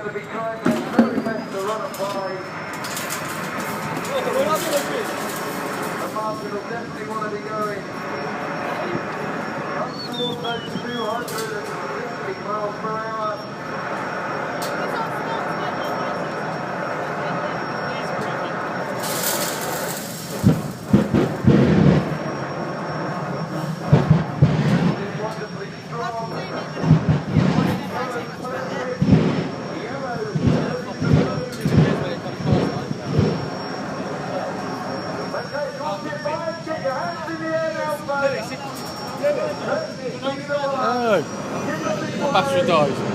going to be trying their very best to run it by. The market will definitely want to be going up towards those 260 miles per hour. No, my battery died.